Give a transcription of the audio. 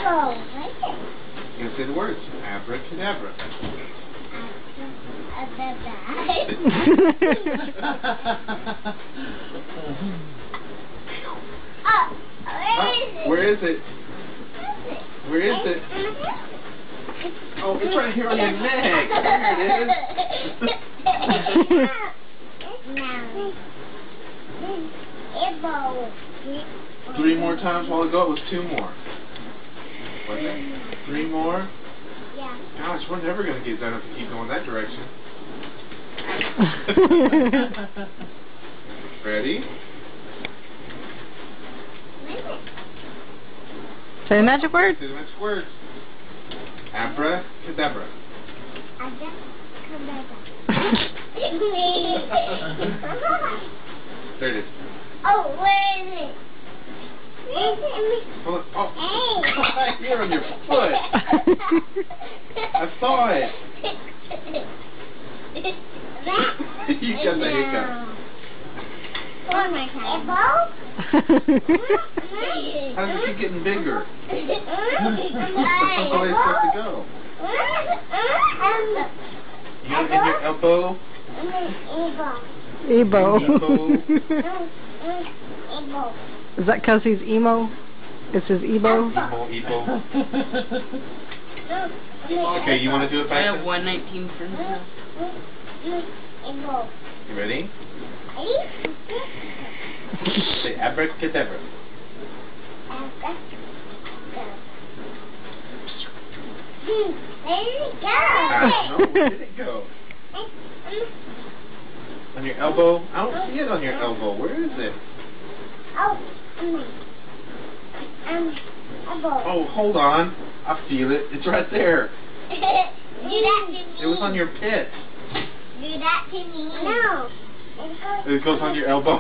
You can say the words. Abracadabra. Where is it? Where is it? Oh, it's right here on your neck. There it is. 3 more times while ago. It was 2 more. Was it? 3 more? Yeah. Gosh, we're never going to get done if we keep going that direction. Ready? Say the magic word. Say the magic words. Abracadabra. There it is. Oh, where is it? Hold on. Oh, right here on your foot. I saw it. You got the hiccup. One more time. How does it keep getting bigger? That's the way it's supposed to go. You got it in your elbow? Ebo. Ebo. Is that because he's emo? It's his Ebo? Ebo. Okay, you want to do it I back? have 119 for now. You ready? Say abracadabra. There it No, where did it go? On your elbow? I don't see it on your elbow. Where is it? Oh, hold on. I feel it. It's right there. Do that to me. It was on your pit. Do that to me. No. It goes on your elbow.